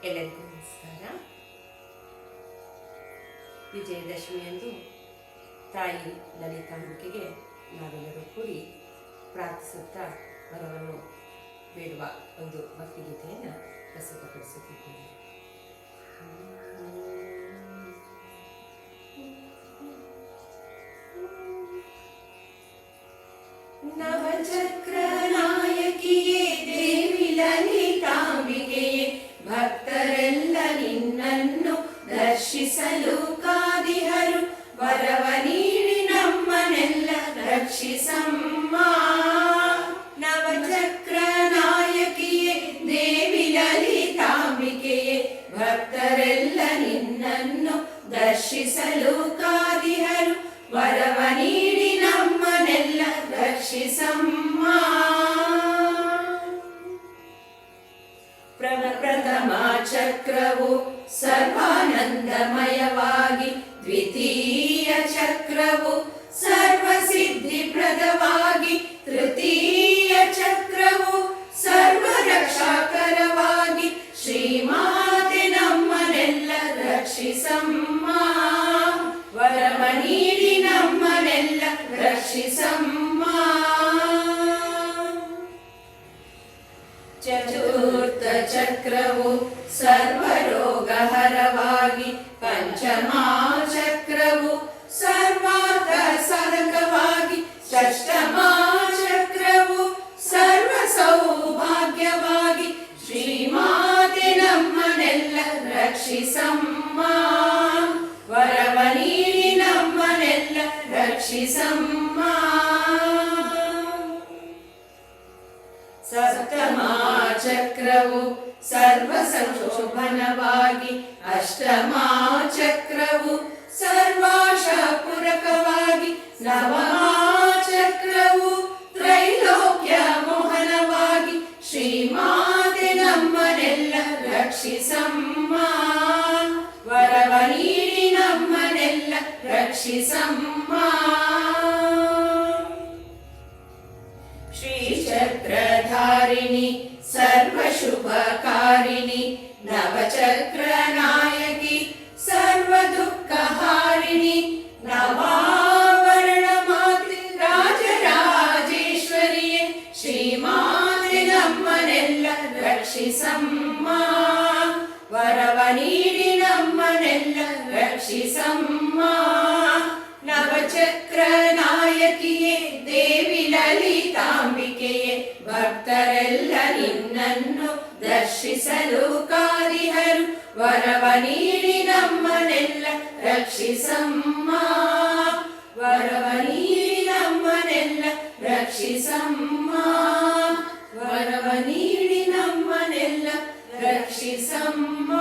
ಎಲ್ಲರಿಗೂ ನಮಸ್ಕಾರ. ವಿಜಯದಶಮಿಯಂದು ತಾಯಿ ಲಲಿತಾಂಬಿಕೆಗೆ ನಾವೆಲ್ಲರೂ ಕೂಡಿ ಪ್ರಾರ್ಥಿಸುತ್ತಾ ವರವನ್ನು ಬೇಡುವ ಒಂದು ಭಕ್ತಿಗೀತೆಯನ್ನು ಪ್ರಸ್ತುತಪಡಿಸುತ್ತಿದ್ದೇವೆ. ನವಚಕ್ರ ನಾಯಕಿಯೇ ದೇವಿ ಲಲಿತಾಂಬಿಕೆಯೇ, ಭಕ್ತರೆಲ್ಲ ನಿನ್ನನ್ನು ದರ್ಶಿಸಲು ಕಾದಿಹರು, ವರವ ನೀಡಿ ನಮ್ಮನೆಲ್ಲ ರಕ್ಷಿಸಮ್ಮ. ನವಚಕ್ರ ನಾಯಕಿಯೇ ದೇವಿ ಲಲಿತಾಂಬಿಕೆಯೇ, ಭಕ್ತರೆಲ್ಲ ನಿನ್ನನ್ನು ದರ್ಶಿಸಲು ಕಾದಿಹರು, ವರವ ನೀಡಿ ನಮ್ಮನೆಲ್ಲ ರಕ್ಷಿಸಮ್ಮ. ಪ್ರಥಮ ಚಕ್ರವು ಸರ್ವಾನಂದಮಯವಾಗಿ, ದ್ವಿತೀಯ ಚಕ್ರವು ಸರ್ವಸಿದ್ಧಿಪ್ರದವಾಗಿ, ತೃತೀಯ ಚಕ್ರವು ಸರ್ವರಕ್ಷಾಕರವಾಗಿ, ಶ್ರೀಮಾತೆ ನಮ್ಮನೆಲ್ಲ ರಕ್ಷಿಸಮ್ಮ. ವರವ ನೀಡಿ ನಮ್ಮನೆಲ್ಲ ರಕ್ಷಿಸಮ್ಮ. ಚತುರ್ಥ ಚಕ್ರವು ಸರ್ವರೋಗಹರವಾಗಿ, ಪಂಚಮ ಚಕ್ರವು ಸರ್ವಾರ್ಥ ಸಾಧಕವಾಗಿ, ಷಷ್ಠಮ ಚಕ್ರವು ಸರ್ವ ಸೌಭಾಗ್ಯವಾಗಿ, ಶ್ರೀಮಾತೆ ನಮ್ಮನೆಲ್ಲ ರಕ್ಷಿಸಮ್ಮ. ವರವ ನೀಡಿ ನಮ್ಮನೆಲ್ಲ ರಕ್ಷಿಸಮ್ಮ. ಸಪ್ತಮ ಚಕ್ರವು ಸರ್ವ ಸಂಶೋಭನವಾಗಿ, ಅಷ್ಟಮ ಚಕ್ರವು ಸರ್ವಾಶಪೂರಕವಾಗಿ, ನವಮ ಚಕ್ರವು ತ್ರೈಲೋಕ್ಯ ಮೋಹನವಾಗಿ, ಶ್ರೀಮಾತೆ ನಮ್ಮನೆಲ್ಲ ರಕ್ಷಿಸಮ್ಮ. ವರವ ನೀಡಿ ನಮ್ಮನೆಲ್ಲ ರಕ್ಷಿಸಮ್ಮ. ಶ್ರೀಚಕ್ರಧಾರಿಣಿ ಸರ್ವಶುಭಕಾರಿಣಿ, ನವಚಕ್ರ ನಾಯಕಿ ಸರ್ವದುಃಖಹಾರಿಣಿ, ನವಾವರಣ ಮಾತೆ ರಾಜರಾಜೇಶ್ವರಿಯೇ, ಶ್ರೀಮಾತೆ ನಮ್ಮನೆಲ್ಲ ರಕ್ಷಿಸಮ್ಮ. ವರವ ನೀಡಿ ನಮ್ಮನೆಲ್ಲ ರಕ್ಷಿಸಮ್ಮ. ನವಚಕ್ರ ನಾಯಕಿಯೇ ದೇವಿ ಲಲಿತಾಂಬಿಕೆಯೇ, ಭಕ್ತರೆಲ್ಲ ನಿನ್ನನ್ನು ದರ್ಶಿಸಲು ಕಾದಿಹರು, ವರವ ನೀಡಿ ನಮ್ಮನೆಲ್ಲ ರಕ್ಷಿಸಮ್ಮ. ವರವ ನೀಡಿ ನಮ್ಮನೆಲ್ಲ ರಕ್ಷಿಸಮ್ಮ. ವರವ ನೀಡಿ ನಮ್ಮನೆಲ್ಲ ರಕ್ಷಿಸಮ್ಮ.